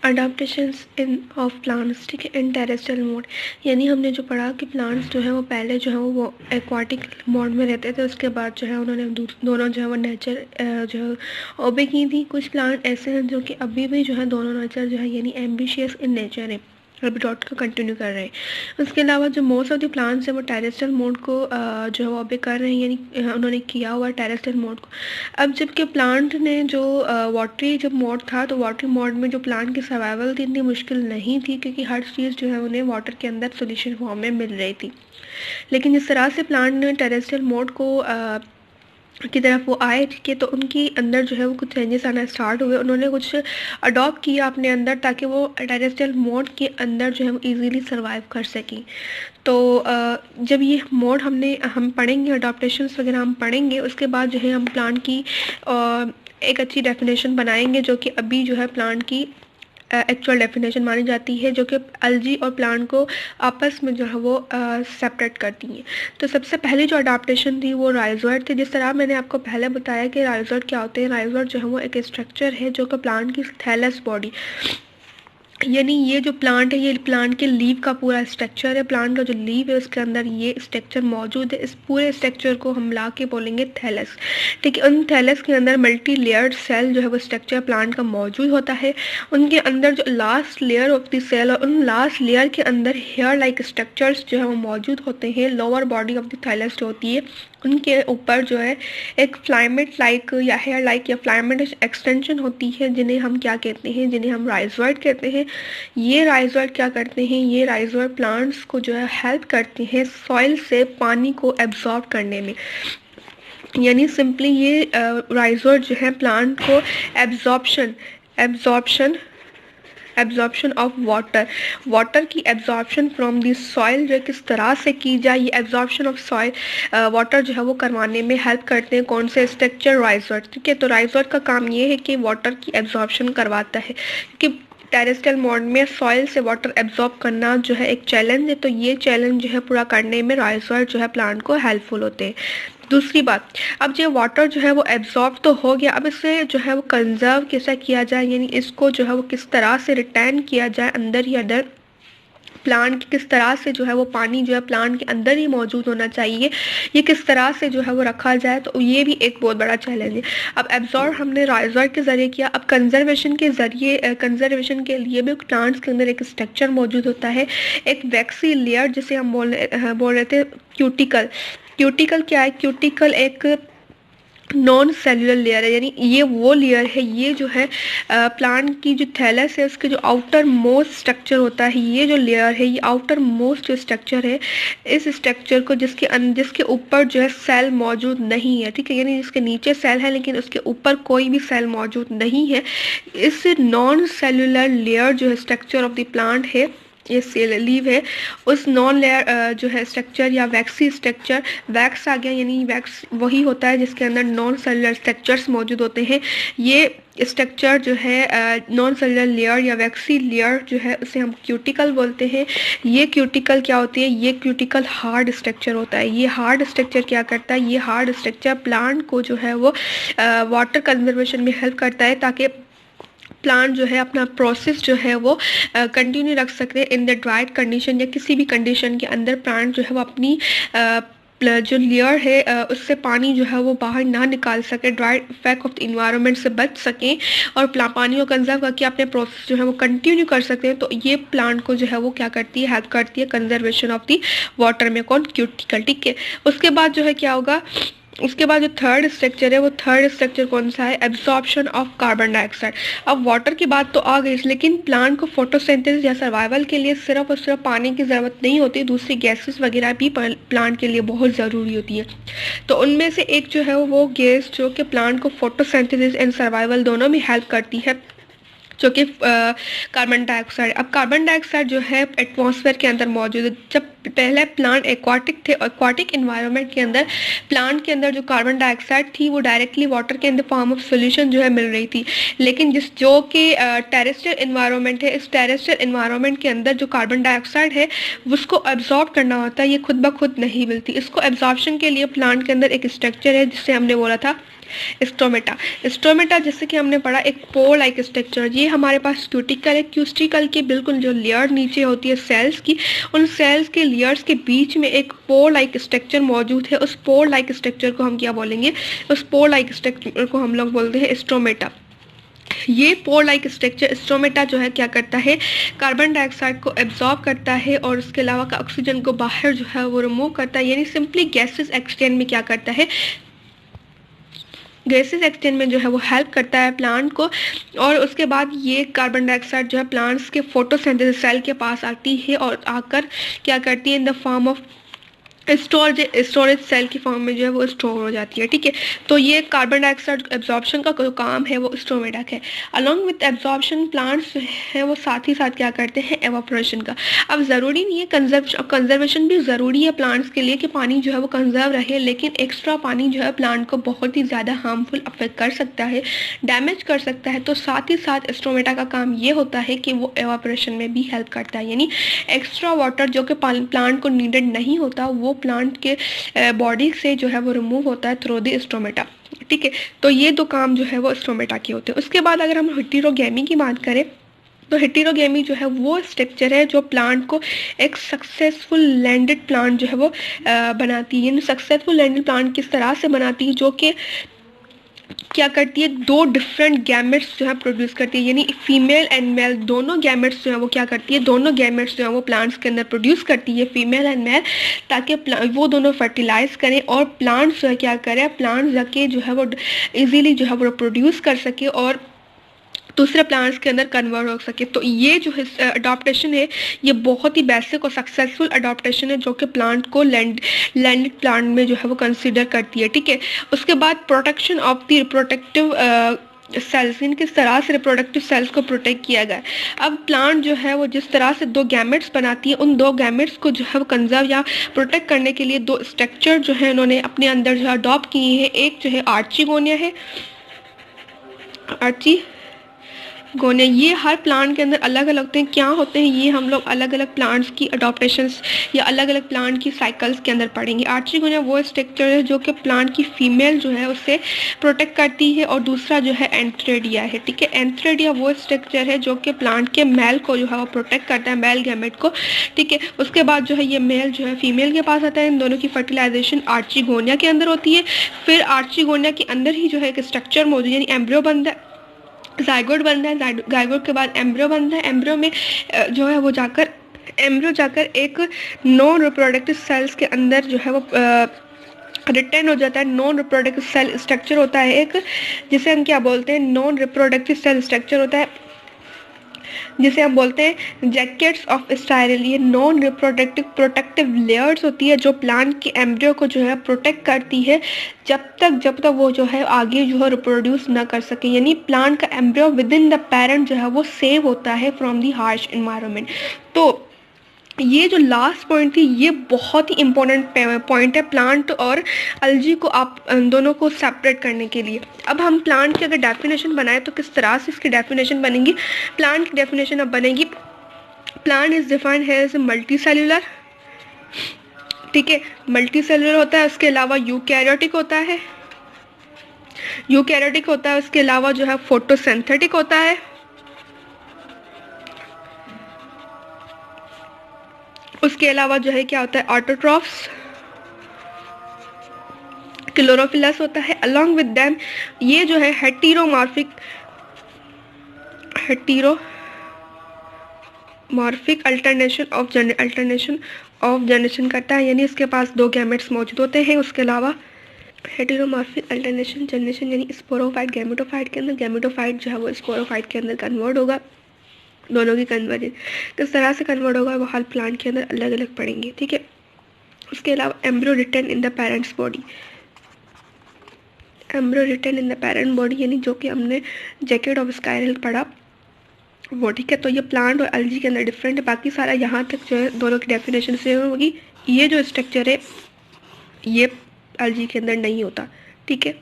Adaptations in of plants, ठीक है, in terrestrial mode. यानी हमने जो पढ़ा कि प्लांट्स जो है वो पहले जो है वो एक्वाटिक मोड में रहते थे, उसके बाद जो है उन्होंने दोनों जो है वो नेचर जो है ओबे की थी। कुछ प्लांट ऐसे हैं जो कि अभी भी जो है दोनों नेचर जो है यानी एम्बिशियस इन नेचर है, अभी डॉट का कंटिन्यू कर रहे हैं। उसके अलावा जो मोस्ट ऑफ द प्लांट्स है वो टेरेस्ट्रियल मोड को जो है वो अभी कर रहे हैं, यानी उन्होंने किया हुआ टेरेस्ट्रियल मोड को। अब जबकि प्लांट ने जो वाटरी जब मोड था, तो वाटरी मोड में जो प्लांट की सर्वाइवल थी इतनी मुश्किल नहीं थी, क्योंकि हर चीज़ जो है उन्हें वाटर के अंदर सोल्यूशन फॉर्म में मिल रही थी। लेकिन जिस तरह से प्लांट ने टेरेस्ट्रियल मोड को की तरफ वो आए, ठीक है, तो उनकी अंदर जो है वो कुछ चेंजेस आना स्टार्ट हुए। उन्होंने कुछ अडॉप्ट किया अपने अंदर, ताकि वो टेरेस्ट्रियल मोड के अंदर जो है वो ईजीली सर्वाइव कर सकें। तो जब ये मोड हम पढ़ेंगे, अडॉप्टेशंस वगैरह हम पढ़ेंगे, उसके बाद जो है हम प्लांट की एक अच्छी डेफिनेशन बनाएंगे, जो कि अभी जो है प्लांट की एक्चुअल डेफिनेशन मानी जाती है, जो कि अलजी और प्लांट को आपस में जो है वो सेपरेट करती हैं। तो सबसे पहली जो अडाप्टेशन थी वो राइजोइड थी। जिस तरह मैंने आपको पहले बताया कि राइजोइड क्या होते हैं, राइजोइड जो है वो एक स्ट्रक्चर है जो कि प्लांट की थैलस बॉडी, यानी ये जो प्लांट है, ये प्लांट के लीव का पूरा स्ट्रक्चर है। प्लांट का जो लीव है उसके अंदर ये स्ट्रक्चर मौजूद है। इस पूरे स्ट्रक्चर को हम ला के बोलेंगे थैलस, ठीक है। उन थैलस के अंदर मल्टी लेयर्ड सेल जो है वो स्ट्रक्चर प्लांट का मौजूद होता है। उनके अंदर जो last layer of the cell, और उन लास्ट लेयर के अंदर हेयर लाइक स्ट्रक्चर्स जो है वो मौजूद होते हैं। Lower body of the thallus जो होती है उनके ऊपर जो है एक फ्लाइमेट लाइक या हेयर लाइक या फ्लाइमेट एक्सटेंशन होती है, जिन्हें हम क्या कहते हैं, जिन्हें हम राइजोइड कहते हैं। ये राइजोइड क्या करते हैं, ये राइजोइड प्लांट्स को जो है हेल्प करते हैं सॉइल से पानी को एब्जॉर्ब करने में। यानी सिंपली ये राइजोइड जो है प्लांट को एब्जॉर्प्शन ऑफ वाटर की एब्जॉर्प्शन फ्रॉम दी सॉइल जो किस तरह से की जाए, ये एब्जॉर्प्शन ऑफ सॉइल वाटर जो है वो करवाने में हेल्प करते हैं कौन से स्ट्रक्चर, राइजोइड, ठीक है। तो राइजोइड का काम ये है कि वाटर की एब्जॉर्प्शन करवाता है, क्योंकि टेरेस्ट्रियल मोड में सॉइल से वाटर एब्जॉर्ब करना जो है एक चैलेंज है। तो ये चैलेंज जो है पूरा करने में राइजोइड जो है प्लांट को हेल्पफुल होते हैं। दूसरी बात, अब जो वाटर जो है वो एब्जॉर्ब तो हो गया, अब इसे जो है वो कंजर्व कैसा किया जाए, यानी इसको जो है वो किस तरह से रिटेन किया जाए अंदर ही अंदर। प्लांट की किस तरह से जो है वो पानी जो है प्लांट के अंदर ही मौजूद होना चाहिए, ये किस तरह से जो है वो रखा जाए, तो ये भी एक बहुत बड़ा चैलेंज है। अब एब्जॉर्ब हमने राइजोइड के ज़रिए किया, अब कंजर्वेशन के ज़रिए, कंजर्वेशन के लिए भी प्लांट्स के अंदर एक स्ट्रक्चर मौजूद होता है, एक वैक्सी लेयर, जिसे हम बोल रहे थे क्यूटिकल। क्यूटिकल क्या है, क्यूटिकल एक नॉन सेलुलर लेयर है, यानी ये वो लेयर है, ये जो है प्लांट की जो थैलस है उसके जो आउटर मोस्ट स्ट्रक्चर होता है, ये जो लेयर है, ये आउटर मोस्ट जो स्ट्रक्चर है, इस स्ट्रक्चर को जिसके ऊपर जो है सेल मौजूद नहीं है, ठीक है, यानी जिसके नीचे सेल है लेकिन उसके ऊपर कोई भी सेल मौजूद नहीं है, इस नॉन सेलुलर लेयर जो है स्ट्रक्चर ऑफ द प्लांट है, ये सेल लीव है, उस नॉन लेयर जो है स्ट्रक्चर या वैक्सी स्ट्रक्चर, वैक्स आ गया, यानी वैक्स वही होता है जिसके अंदर नॉन सेलुलर स्ट्रक्चर्स मौजूद होते हैं। ये स्ट्रक्चर जो है नॉन सेलुलर लेयर या वैक्सी लेयर जो है उसे हम क्यूटिकल बोलते हैं। ये क्यूटिकल क्या होती है, ये क्यूटिकल हार्ड स्ट्रक्चर होता है। ये हार्ड स्ट्रक्चर क्या करता है, ये हार्ड स्ट्रक्चर प्लांट को जो है वो वाटर कंजर्वेशन में हेल्प करता है, ताकि प्लांट जो है अपना प्रोसेस जो है वो कंटिन्यू रख सकते हैं इन द ड्राइड कंडीशन, या किसी भी कंडीशन के अंदर प्लांट जो है वो अपनी जो लेयर है उससे पानी जो है वो बाहर ना निकाल सके, dry effect of the environment से बच सकें और पानी को कंजर्व करके अपने प्रोसेस जो है वो कंटिन्यू कर सकते हैं। तो ये प्लांट को जो है वो क्या करती है, हेल्प करती है कंजर्वेशन ऑफ द वाटर में, कौन, क्यूटिकल, ठीक है। उसके बाद जो है क्या होगा, उसके बाद जो थर्ड स्ट्रक्चर है, वो थर्ड स्ट्रक्चर कौन सा है, एब्जॉर्प्शन ऑफ कार्बन डाइऑक्साइड। अब वाटर की बात तो आ गई, लेकिन प्लांट को फोटोसिंथेसिस या सर्वाइवल के लिए सिर्फ और सिर्फ पानी की ज़रूरत नहीं होती, दूसरी गैसेस वगैरह भी प्लांट के लिए बहुत ज़रूरी होती है। तो उनमें से एक जो है वो गैस जो कि प्लांट को फोटोसिंथेसिस एंड सर्वाइवल दोनों में हेल्प करती है, जो कि कार्बन डाइऑक्साइड। अब कार्बन डाइऑक्साइड जो है एटमॉस्फेयर के अंदर मौजूद है। जब पहले प्लांट एक्वाटिक थे, एक्वाटिक इन्वायरमेंट के अंदर प्लांट के अंदर जो कार्बन डाइऑक्साइड थी वो डायरेक्टली वाटर के इन द फॉर्म ऑफ सोल्यूशन जो है मिल रही थी, लेकिन जो कि टेरेस्ट्रियल इन्वायरमेंट है, इस टेरेस्ट्रियल इन्वायरमेंट के अंदर जो कार्बन डाइऑक्साइड है उसको एब्जॉर्ब करना होता है, ये खुद ब खुद नहीं मिलती। इसको एब्जॉर्प्शन के लिए प्लांट के अंदर एक स्ट्रक्चर है जिससे हमने बोला था स्टोमेटा। स्टोमेटा जैसे कि हमने पढ़ा एक पोर लाइक स्ट्रक्चर, ये हमारे पास क्यूटिकल है, क्यूस्टिकल के बिल्कुल जो लेयर नीचे होती है सेल्स की, उन सेल्स के लेयर्स के बीच में एक पोर लाइक स्ट्रक्चर मौजूद है। उस पोर लाइक स्ट्रक्चर को हम क्या बोलेंगे, उस पोर लाइक स्ट्रक्चर को हम लोग बोलते हैं स्टोमेटा। ये पोर लाइक स्ट्रक्चर स्टोमेटा जो है क्या करता है, कार्बन डाइऑक्साइड को एब्जॉर्ब करता है और उसके अलावा का ऑक्सीजन को बाहर जो है वो रिमूव करता है, यानी सिंपली गैसेस एक्सचेंज में क्या करता है, गैसेस एक्सचेंज में जो है वो हेल्प करता है प्लांट को। और उसके बाद ये कार्बन डाइऑक्साइड जो है प्लांट्स के फोटोसिंथेसिस सेल के पास आती है और आकर क्या करती है, in the form of storage cell की फॉर्म में जो है वो स्टोर हो जाती है। ठीक है, तो ये कार्बन डाइऑक्साइड एब्जॉर्प्शन का जो काम है वो स्टोमेटा है। अलॉन्ग विथ एब्जॉर्प्शन प्लांट्स जो है वो साथ ही साथ क्या करते हैं, एवापोरेशन का। अब ज़रूरी नहीं है, कंजर्वेशन भी ज़रूरी है प्लांट्स के लिए कि पानी जो है वो कंजर्व रहे, लेकिन एक्स्ट्रा पानी जो है प्लांट को बहुत ही ज़्यादा हार्मफुल अफेक्ट कर सकता है, डैमेज कर सकता है। तो साथ ही साथ स्टोमेटा का काम ये होता है कि वो एवापोरेशन में भी हेल्प करता है, यानी एक्स्ट्रा वाटर जो कि प्लांट को नीडेड नहीं होता वो प्लांट के बॉडी से जो है वो रिमूव होता है थ्रू द स्टोमेटा। ठीक है, तो ये दो काम जो है वो स्टोमेटा के होते हैं। उसके बाद अगर हम हेटेरोगेमी की बात करें तो हेटेरोगेमी जो है वो स्ट्रक्चर है जो प्लांट को एक सक्सेसफुल लैंडेड प्लांट जो है वो बनाती है। सक्सेसफुल लैंडेड प्लांट किस तरह से बनाती है, जो कि क्या करती है, दो डिफरेंट गैमेट्स जो है प्रोड्यूस करती है, यानी फीमेल एंड मेल दोनों गैमेट्स जो है वो क्या करती है, दोनों गैमेट्स जो है वो प्लांट्स के अंदर प्रोड्यूस करती है, फीमेल एंड मेल, ताकि वो दोनों फर्टिलाइज करें और प्लांट्स जो है क्या करें, प्लांट्स जाके जो है वो इजीली जो है वो प्रोड्यूस कर सके और दूसरे प्लांट्स के अंदर कन्वर्ट हो सके। तो ये जो अडॉप्टेशन है ये बहुत ही बेसिक और सक्सेसफुल अडॉप्टेशन है जो कि प्लांट को लैंडेड प्लांट में जो है वो कंसीडर करती है। ठीक है, उसके बाद protection of the reproductive cells, इन किस तरह से रिप्रोडक्टिव सेल्स को प्रोटेक्ट किया गया। अब प्लांट जो है वो जिस तरह से दो गैमेट्स बनाती है, उन दो गैमेट्स को जो है वो कंजर्व या प्रोटेक्ट करने के लिए दो स्ट्रक्चर जो है इन्होंने अपने अंदर जो है अडॉप्ट किए हैं। एक जो है आर्चिगोनिया है, गोने, ये हर प्लांट के अंदर अलग अलग होते हैं। क्या होते हैं ये हम लोग अलग अलग प्लांट्स की अडॉप्टेशंस या अलग अलग प्लांट की साइकिल्स के अंदर पढ़ेंगे। आर्चिगोनिया वो स्ट्रक्चर है जो कि प्लांट की फीमेल जो है उससे प्रोटेक्ट करती है और दूसरा जो है एंथ्रेडिया है। ठीक है, एंथ्रेडिया वो स्ट्रक्चर है जो कि प्लांट के मेल को जो है वो प्रोटेक्ट करता है, मेल गैमेट को। ठीक है, उसके बाद जो है ये मेल जो है फीमेल के पास आता है, इन दोनों की फर्टिलाइजेशन आर्चिगोनिया के अंदर होती है। फिर आर्चिगोनिया के अंदर ही जो है एक स्ट्रक्चर मौजूद यानी एम्ब्रियो बनता है, जाइगोट बनता है, जाइगोट के बाद एम्ब्रियो बनता है। एम्ब्रियो में जो है वो जाकर एक नॉन रिप्रोडक्टिव सेल्स के अंदर जो है वो रिटेन हो जाता है। नॉन रिप्रोडक्टिव सेल स्ट्रक्चर होता है एक, जिसे हम क्या बोलते हैं, नॉन रिप्रोडक्टिव सेल स्ट्रक्चर होता है जिसे हम बोलते हैं जैकेट्स ऑफ स्टाइरल। ये नॉन रिप्रोडक्टिव प्रोटेक्टिव लेयर्स होती है जो प्लांट के एम्ब्रियो को जो है प्रोटेक्ट करती है जब तक वो जो है आगे जो है रिप्रोड्यूस ना कर सके, यानी प्लांट का embryo with in the parent जो है वो सेव होता है फ्रॉम दी हार्श इन्वायरमेंट। तो ये जो लास्ट पॉइंट थी ये बहुत ही इंपॉर्टेंट पॉइंट है प्लांट और अलजी को आप दोनों को सेपरेट करने के लिए। अब हम प्लांट की अगर डेफिनेशन बनाए तो किस तरह से इसकी डेफिनेशन बनेगी। प्लांट की डेफिनेशन अब बनेगी, plant is defined as multicellular. ठीक है, मल्टी सेल्यूलर होता है, उसके अलावा यूकैरियोटिक होता है, उसके अलावा जो है फोटोसिंथेटिक होता है, उसके अलावा जो है क्या होता है, ऑटोट्रॉफ्स, क्लोरोफिलस होता है। अलॉन्ग विद देम ये जो है हेटेरोमॉर्फिक अल्टरनेशन ऑफ जनरेशन करता है, यानी इसके पास दो गैमेट्स मौजूद होते हैं। उसके अलावा हेटेरोमॉर्फिक अल्टरनेशन जनरेशन यानी स्पोरोफाइट गैमेटोफाइट के अंदर, गैमेटोफाइट जो है वो स्पोरोफाइट के अंदर कन्वर्ट होगा। दोनों की कन्वर्जन किस तरह से कन्वर्ट होगा वो हर प्लांट के अंदर अलग अलग पढ़ेंगे। ठीक है, उसके अलावा embryo retain in the parent's body, embryo retain in the parent body यानी जो कि हमने जैकेट ऑफ स्काइरल पढ़ा वो। ठीक है, तो ये प्लांट और अलजी के अंदर डिफरेंट है, बाकी सारा यहाँ तक जो है दोनों की डेफिनेशन से होगी। ये जो स्ट्रक्चर है ये अलजी के अंदर नहीं होता। ठीक है।